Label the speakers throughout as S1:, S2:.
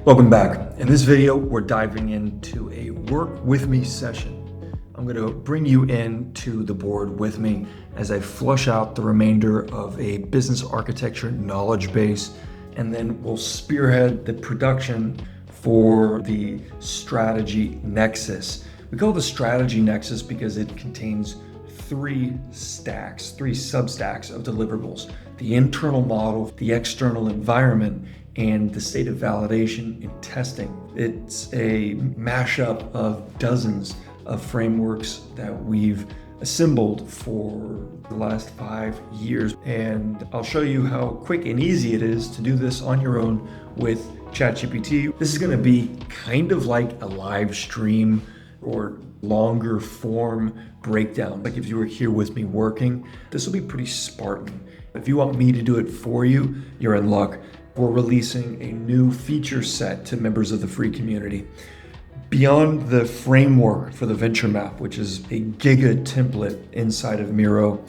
S1: Welcome back. In this video, we're diving into a work with me session. I'm going to bring you into the board with me as I flush out the remainder of a business architecture knowledge base, and then we'll spearhead the production for the Strategy Nexus. We call it the Strategy Nexus because it contains three substacks of deliverables: the internal model, the external environment, and the state of validation and testing. It's a mashup of dozens of frameworks that we've assembled for the last 5 years. And I'll show you how quick and easy it is to do this on your own with ChatGPT. This is gonna be kind of like a live stream or longer form breakdown. Like if you were here with me working, this will be pretty Spartan. If you want me to do it for you, you're in luck. We're releasing a new feature set to members of the free community. Beyond the framework for the venture map, which is a giga template inside of Miro,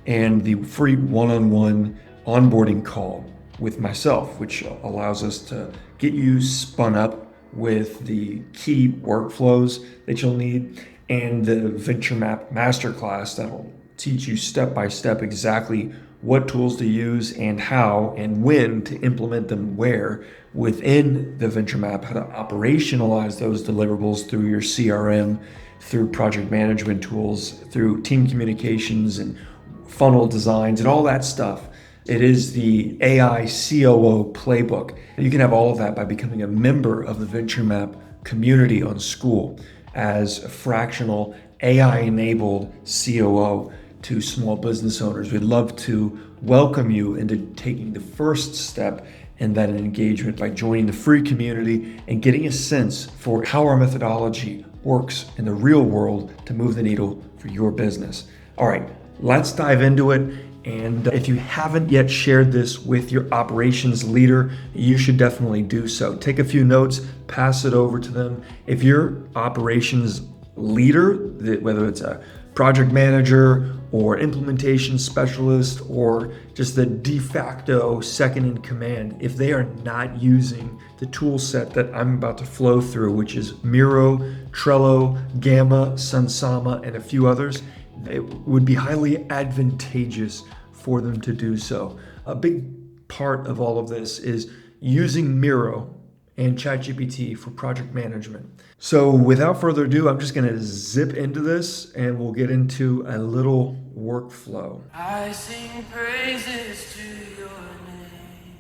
S1: and the free one-on-one onboarding call with myself, which allows us to get you spun up with the key workflows that you'll need, and the venture map masterclass that'll teach you step by step exactly what tools to use and how and when to implement them where within the venture map, how to operationalize those deliverables through your CRM, through project management tools, through team communications and funnel designs and all that stuff. It is the AI COO playbook. You can have all of that by becoming a member of the venture map community on Skool as a fractional AI-enabled COO to small business owners. We'd love to welcome you into taking the first step in that engagement by joining the free community and getting a sense for how our methodology works in the real world to move the needle for your business. All right, let's dive into it. And if you haven't yet shared this with your operations leader, you should definitely do so. Take a few notes, pass it over to them. If your operations leader, whether it's a project manager or implementation specialist or just the de facto second in command, if they are not using the tool set that I'm about to flow through, which is Miro, Trello, Gamma, Sunsama, and a few others, it would be highly advantageous for them to do so. A big part of all of this is using Miro and ChatGPT for project management. So without further ado, I'm just gonna zip into this and we'll get into a little workflow.
S2: I sing praises to your name,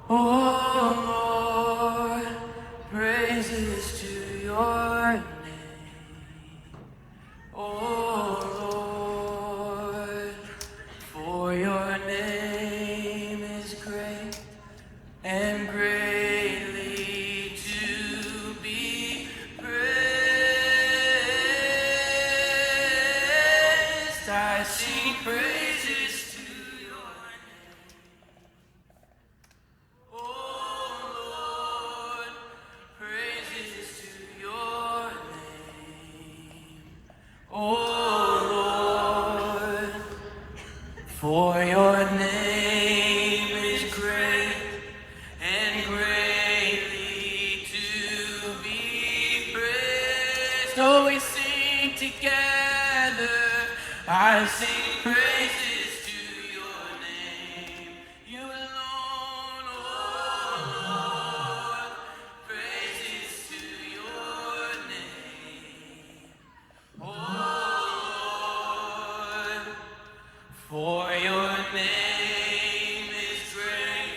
S2: oh Lord, praises to your name, oh Lord, for your name is great and greatly to be praised. I sing praises to your name, oh Lord, praises to your name, oh Lord, for your name is great and greatly to be praised. So we sing together, I sing praises to your name, you alone, oh Lord, praises to your name, oh Lord, for your name is great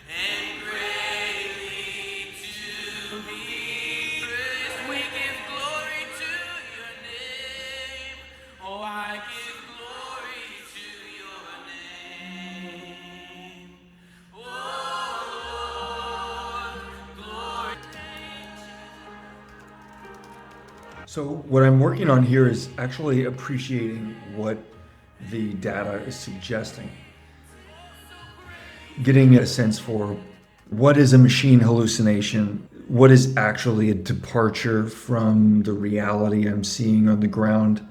S2: and greatly to be praised. We give glory to your name. Oh, I give glory to your name. Oh, Lord, glory.
S1: So what I'm working on here is actually appreciating what the data is suggesting. Getting a sense for what is a machine hallucination, what is actually a departure from the reality I'm seeing on the ground.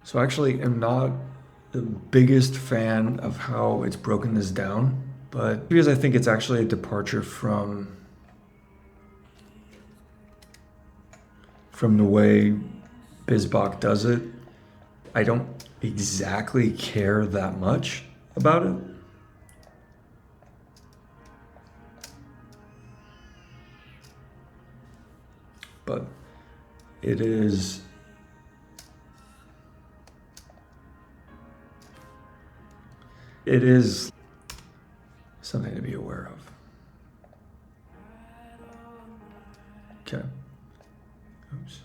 S1: So I actually am not the biggest fan of how it's broken this down, but because I think it's actually a departure from the way BizBach does it. I don't exactly care that much about it. But it is something to be aware of. Okay. Oops.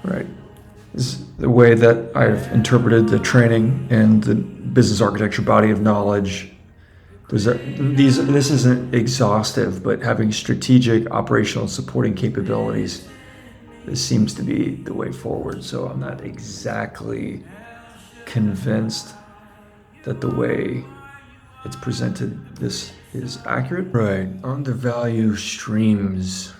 S1: Right. This is the way that I've interpreted the training and the business architecture body of knowledge. This isn't exhaustive, but having strategic, operational, supporting capabilities, this seems to be the way forward. So I'm not exactly convinced that the way it's presented this is accurate. Right. On the value streams.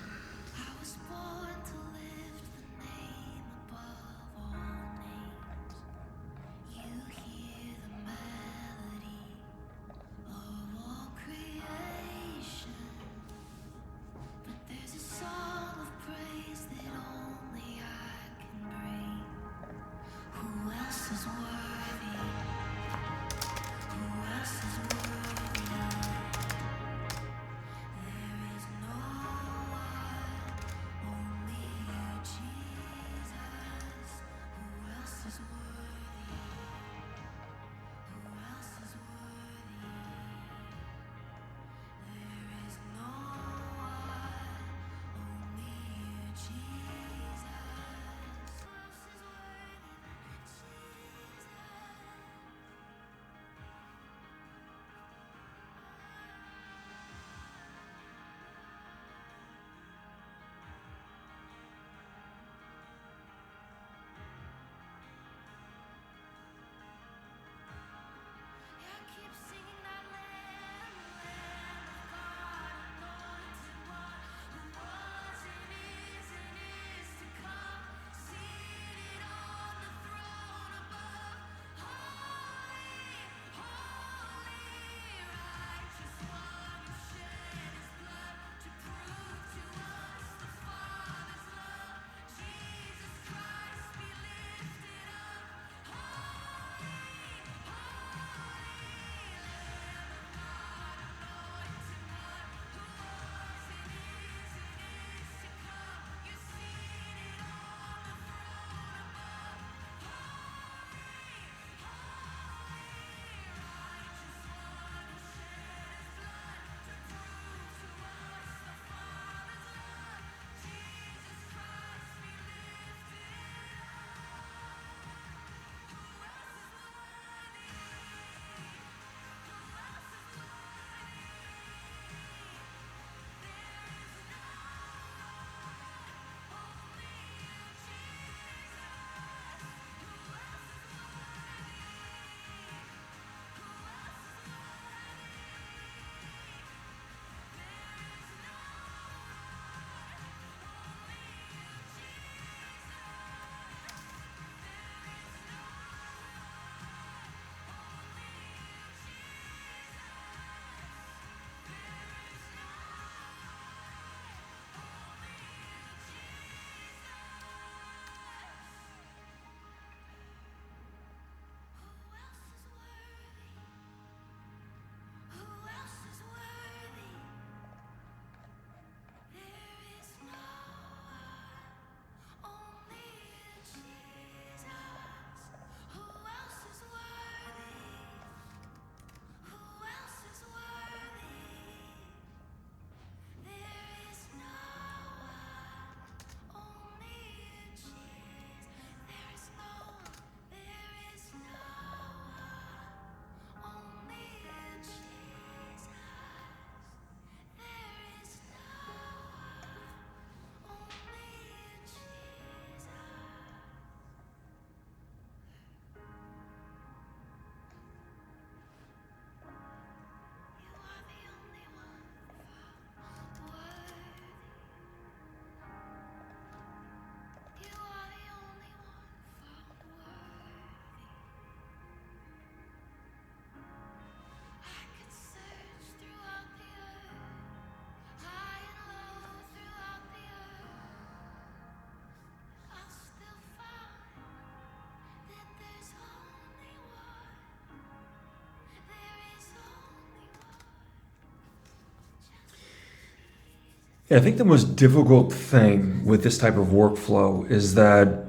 S1: I think the most difficult thing with this type of workflow is that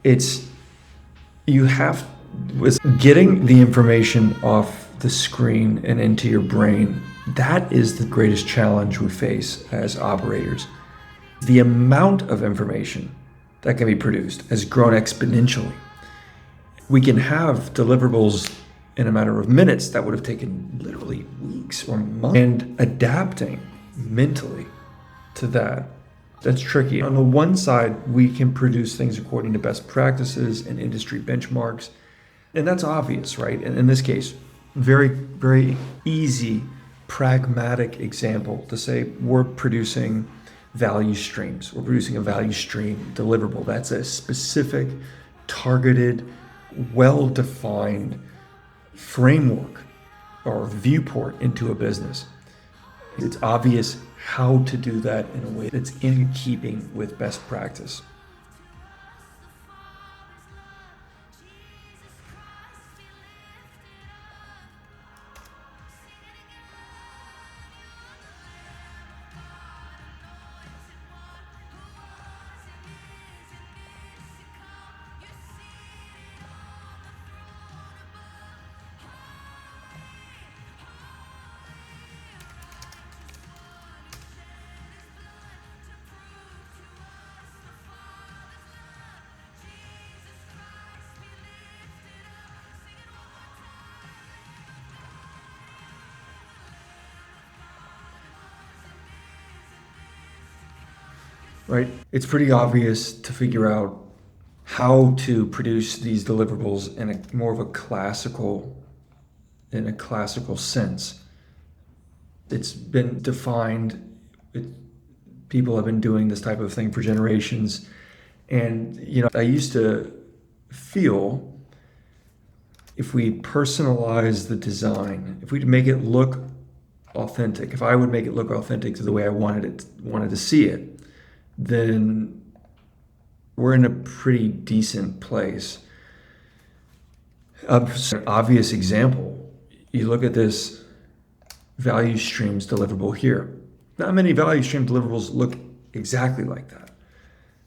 S1: it's you have with getting the information off the screen and into your brain. That is the greatest challenge we face as operators. The amount of information that can be produced has grown exponentially. We can have deliverables in a matter of minutes that would have taken literally weeks or months. And adapting mentally to that, that's tricky. On the one side, we can produce things according to best practices and industry benchmarks. And that's obvious, right? And in this case, very, very easy, pragmatic example to say we're producing value streams. We're producing a value stream deliverable. That's a specific, targeted, well-defined framework or viewport into a business. It's obvious how to do that in a way that's in keeping with best practice. Right? It's pretty obvious to figure out how to produce these deliverables in a more of a classical sense. It's been defined. People have been doing this type of thing for generations. And, I used to feel if we personalize the design, if we make it look authentic, if I would make it look authentic to the way I wanted to see it, then we're in a pretty decent place. An obvious example, you look at this value streams deliverable here. Not many value stream deliverables look exactly like that,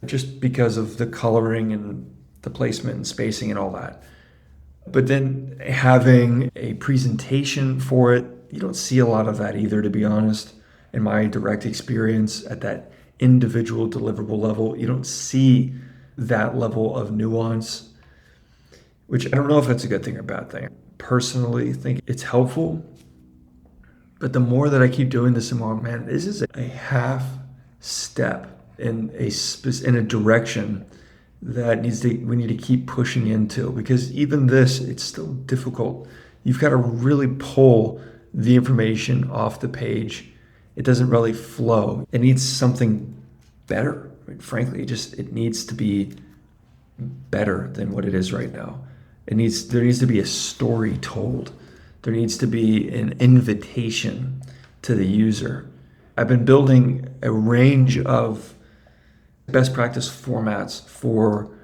S1: just because of the coloring and the placement and spacing and all that. But then having a presentation for it, you don't see a lot of that either, to be honest. In my direct experience at that individual deliverable level, you don't see that level of nuance, which I don't know if that's a good thing or bad thing. Personally, think it's helpful, but the more that I keep doing this, the more, man, this is a half step in a direction that we need to keep pushing into, because even this, it's still difficult. You've got to really pull the information off the page. It doesn't really flow. It needs something better. I mean, frankly, it needs to be better than what it is right now. There needs to be a story told. There needs to be an invitation to the user. I've been building a range of best practice formats for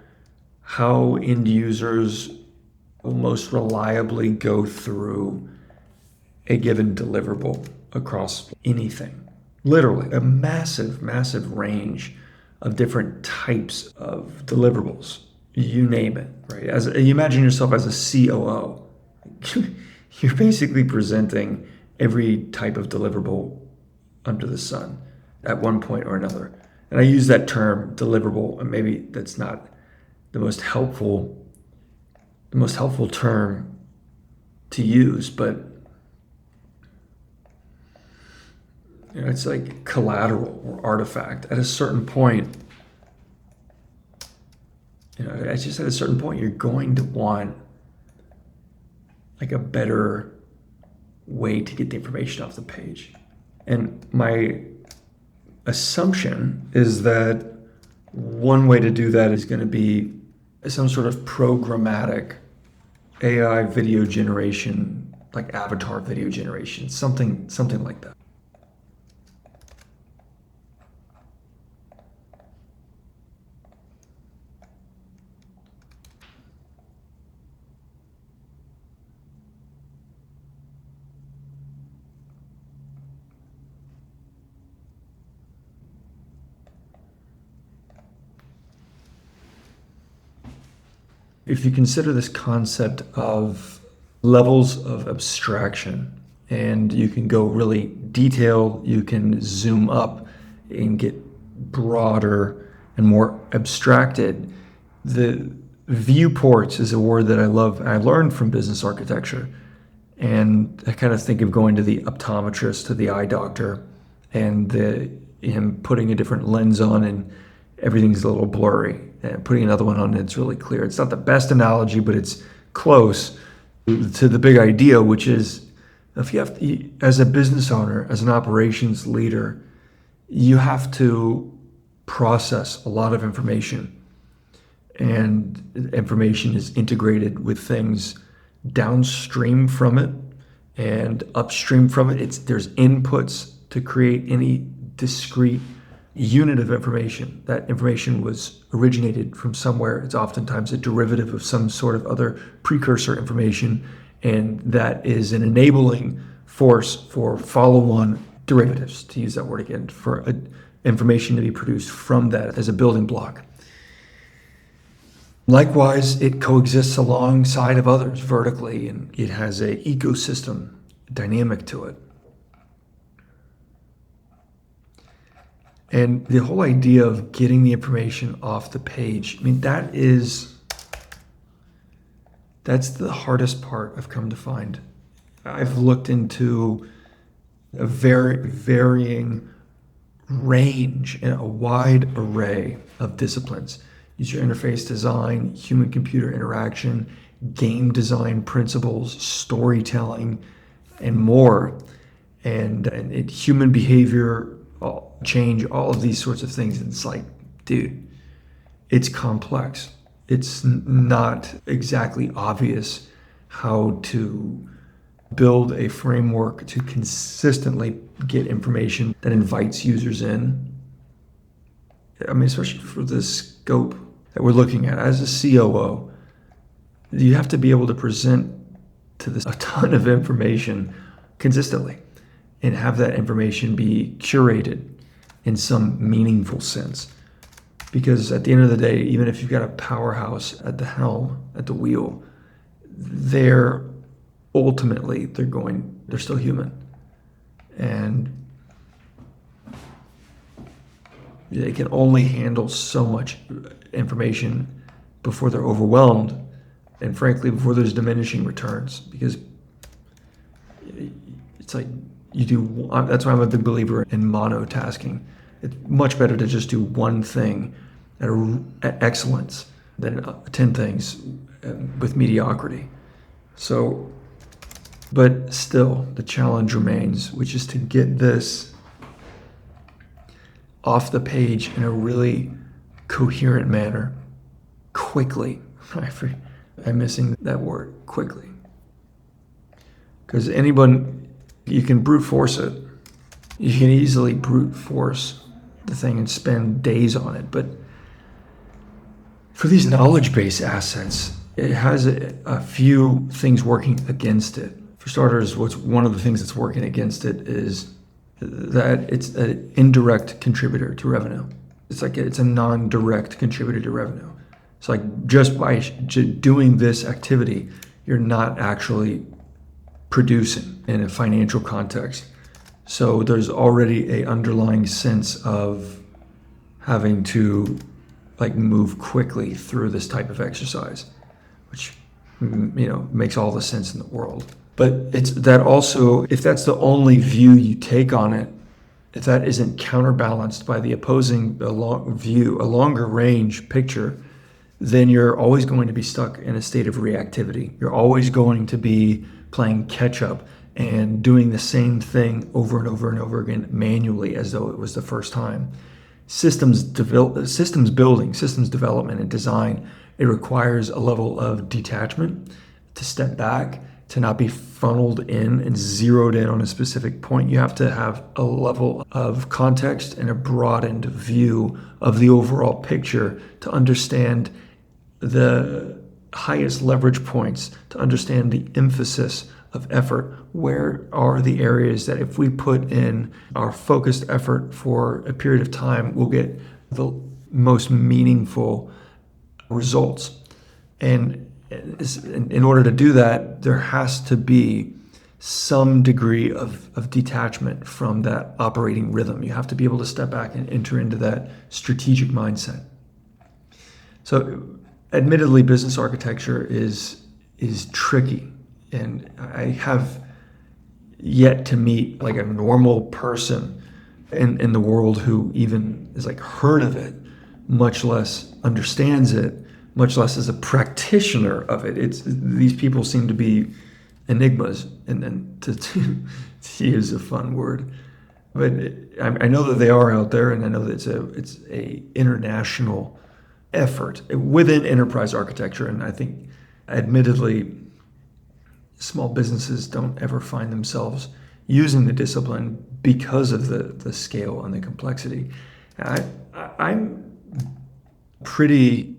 S1: how end users will most reliably go through a given deliverable across anything. Literally, a massive, massive range of different types of deliverables. You name it, right? As you imagine yourself as a COO, you're basically presenting every type of deliverable under the sun at one point or another. And I use that term deliverable, and maybe that's not the most helpful term to use, but it's like collateral or artifact. At a certain point, it's just at a certain point, you're going to want like a better way to get the information off the page. And my assumption is that one way to do that is going to be some sort of programmatic AI video generation, like avatar video generation, something like that. If you consider this concept of levels of abstraction, and you can go really detailed, you can zoom up and get broader and more abstracted. The viewports is a word that I love. I learned from business architecture. And I kind of think of going to the optometrist, to the eye doctor, and him putting a different lens on and everything's a little blurry. And putting another one on, it's really clear. It's not the best analogy, but it's close to the big idea, which is if you have to, as a business owner, as an operations leader, you have to process a lot of information. And information is integrated with things downstream from it and upstream from it. There's inputs to create any discrete unit of information. That information was originated from somewhere. It's oftentimes a derivative of some sort of other precursor information, and that is an enabling force for follow-on derivatives, to use that word again, for information to be produced from that as a building block. Likewise, it coexists alongside of others vertically, and it has an ecosystem dynamic to it. And the whole idea of getting the information off the page, I mean, that's the hardest part I've come to find. I've looked into a very varying range and a wide array of disciplines. User interface design, human-computer interaction, game design principles, storytelling, and more. And human behavior change, all of these sorts of things. And it's like, dude, it's complex. It's not exactly obvious how to build a framework to consistently get information that invites users in. I mean, especially for the scope that we're looking at. As a COO, you have to be able to present to this a ton of information consistently and have that information be curated in some meaningful sense. Because at the end of the day, even if you've got a powerhouse at the helm, at the wheel, they're still human. And they can only handle so much information before they're overwhelmed, and frankly, before there's diminishing returns. Because it's like that's why I'm a big believer in monotasking. It's much better to just do one thing at excellence than 10 things with mediocrity. So, but still, the challenge remains, which is to get this off the page in a really coherent manner, quickly. I'm missing that word, quickly. Because you can brute force it. You can easily brute force the thing and spend days on it. But for these knowledge-based assets, it has a few things working against it. For starters, one of the things that's working against it is that it's an indirect contributor to revenue. It's a non-direct contributor to revenue. It's like just by doing this activity, you're not actually producing in a financial context. So there's already an underlying sense of having to move quickly through this type of exercise, which makes all the sense in the world. But it's that also, if that's the only view you take on it, if that isn't counterbalanced by the opposing view, a longer range picture, then you're always going to be stuck in a state of reactivity. You're always going to be playing catch up and doing the same thing over and over and over again manually as though it was the first time. Systems building, systems development and design, it requires a level of detachment, to step back, to not be funneled in and zeroed in on a specific point. You have to have a level of context and a broadened view of the overall picture to understand the highest leverage points, to understand the emphasis of effort. Where are the areas that if we put in our focused effort for a period of time, we'll get the most meaningful results? And in order to do that, there has to be some degree of detachment from that operating rhythm. You have to be able to step back and enter into that strategic mindset. So admittedly, business architecture is tricky, and I have yet to meet like a normal person in the world who even is like heard of it, much less understands it, much less is a practitioner of it. These people seem to be enigmas, and then to use a fun word, but I know that they are out there, and I know that it's a international effort within enterprise architecture. And I think, admittedly, small businesses don't ever find themselves using the discipline because of the scale and the complexity. I'm pretty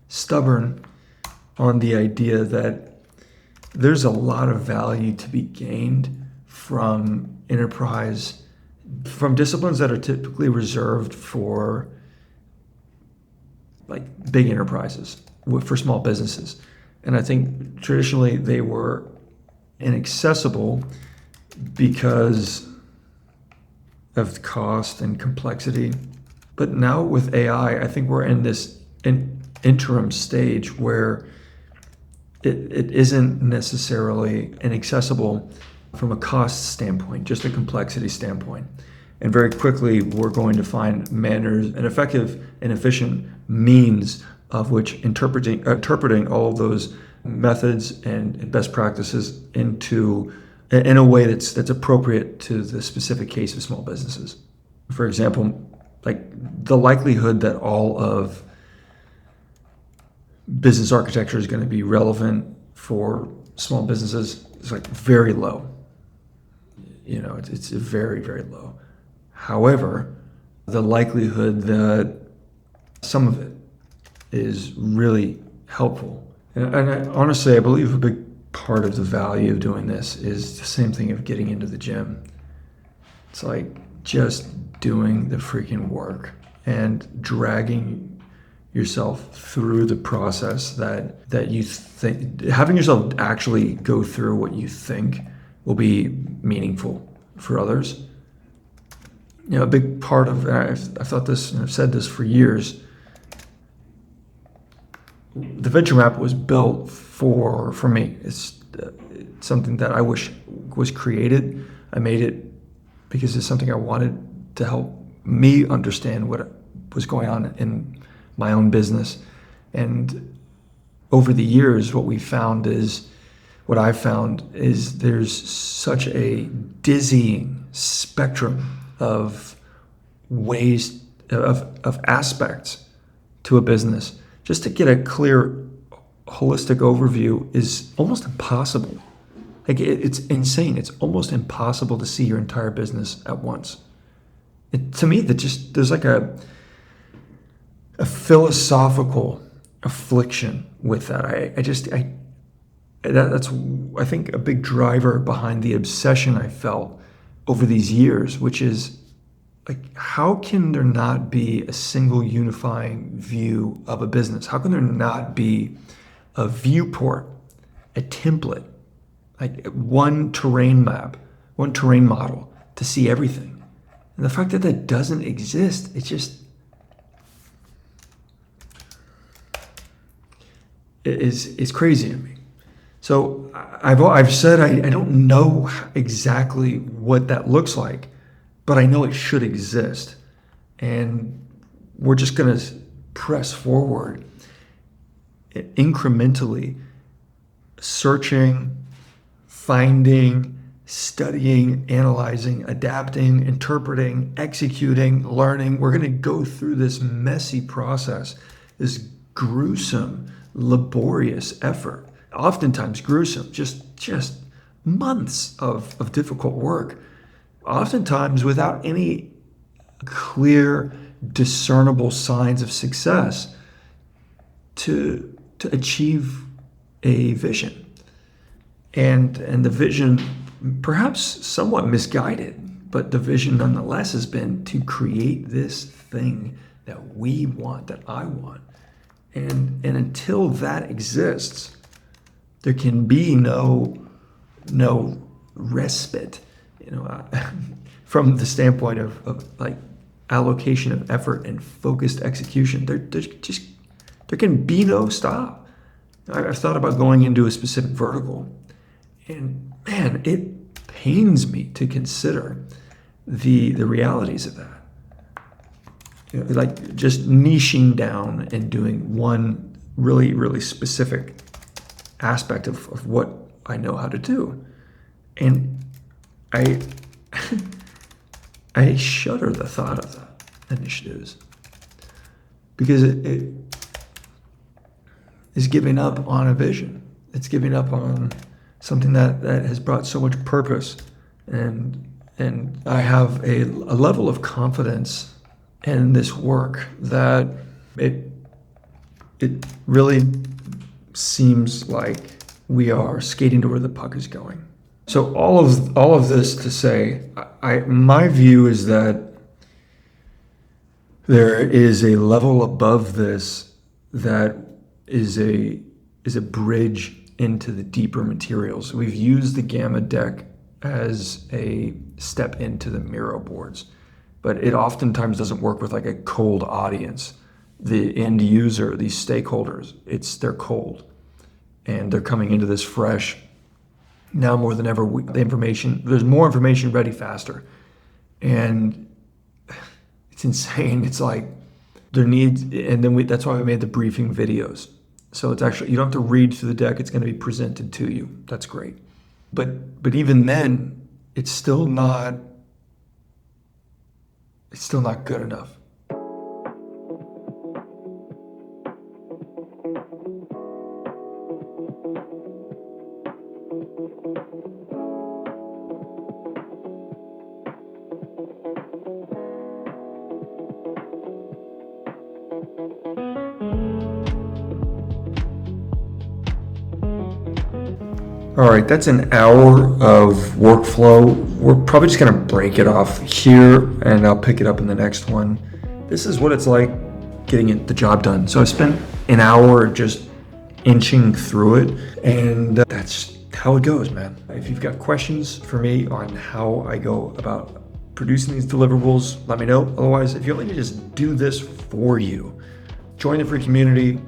S1: stubborn on the idea that there's a lot of value to be gained from disciplines that are typically reserved for like big enterprises, for small businesses. And I think traditionally they were inaccessible because of cost and complexity. But now with AI, I think we're in this interim stage where it isn't necessarily inaccessible from a cost standpoint, just a complexity standpoint. And very quickly, we're going to find manners and effective and efficient means of which interpreting all of those methods and best practices in a way that's appropriate to the specific case of small businesses. For example, like the likelihood that all of business architecture is going to be relevant for small businesses is like very low. It's very, very low. However, the likelihood that some of it is really helpful. And honestly, I believe a big part of the value of doing this is the same thing of getting into the gym. It's like just doing the freaking work and dragging yourself through the process that you think, having yourself actually go through what you think will be meaningful for others. A big part of, I've thought this and I've said this for years, the venture map was built for me. It's something that I wish was created. I made it because it's something I wanted to help me understand what was going on in my own business. And over the years, what I've found is there's such a dizzying spectrum of ways, of aspects to a business. Just to get a clear, holistic overview is almost impossible. Like it's insane. It's almost impossible to see your entire business at once. To me, there's like a philosophical affliction with that. That's I think a big driver behind the obsession I felt over these years, which is like, how can there not be a single unifying view of a business? How can there not be a viewport, a template, like one terrain map, one terrain model to see everything? And the fact that doesn't exist, it's crazy to me. So I've said I don't know exactly what that looks like, but I know it should exist. And we're just going to press forward incrementally, searching, finding, studying, analyzing, adapting, interpreting, executing, learning. We're going to go through this messy process, this gruesome, laborious effort, oftentimes gruesome, just months of difficult work, oftentimes without any clear, discernible signs of success to achieve a vision. And the vision, perhaps somewhat misguided, but the vision nonetheless has been to create this thing that we want, that I want. And until that exists, there can be no respite, from the standpoint of like allocation of effort and focused execution. There can be no stop. I've thought about going into a specific vertical, and man, it pains me to consider the realities of that. Like just niching down and doing one really, really specific aspect of what I know how to do. And I shudder the thought of that initiatives, because it is giving up on a vision. It's giving up on something that has brought so much purpose. And I have a level of confidence in this work that it really seems like we are skating to where the puck is going. So all of this to say, my view is that there is a level above this that is a bridge into the deeper materials. We've used the Gamma deck as a step into the Miro boards, but it oftentimes doesn't work with like a cold audience. The end user, these stakeholders, they're cold, and they're coming into this fresh. Now more than ever, there's more information ready faster, and it's insane. It's like that's why we made the briefing videos. So it's actually, you don't have to read through the deck, it's going to be presented to you. That's great. But even then, it's still not good enough. All right, that's an hour of workflow. We're probably just gonna break it off here, and I'll pick it up in the next one. This is what it's like getting the job done. So I spent an hour just inching through it, and that's how it goes, man. If you've got questions for me on how I go about producing these deliverables, let me know. Otherwise, if you want me to just do this for you, join the free community,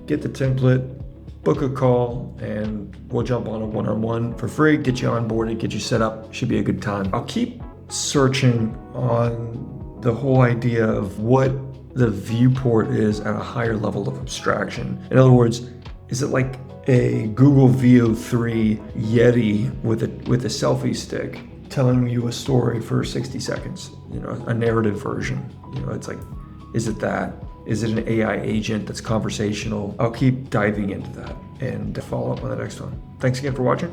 S1: get the template, book a call, and we'll jump on a one-on-one for free, get you onboarded, get you set up. Should be a good time. I'll keep searching on the whole idea of what the viewport is at a higher level of abstraction. In other words, is it like a Google VO3 Yeti with a selfie stick telling you a story for 60 seconds, a narrative version? It's like, is it that? Is it an AI agent that's conversational? I'll keep diving into that and follow up on the next one. Thanks again for watching.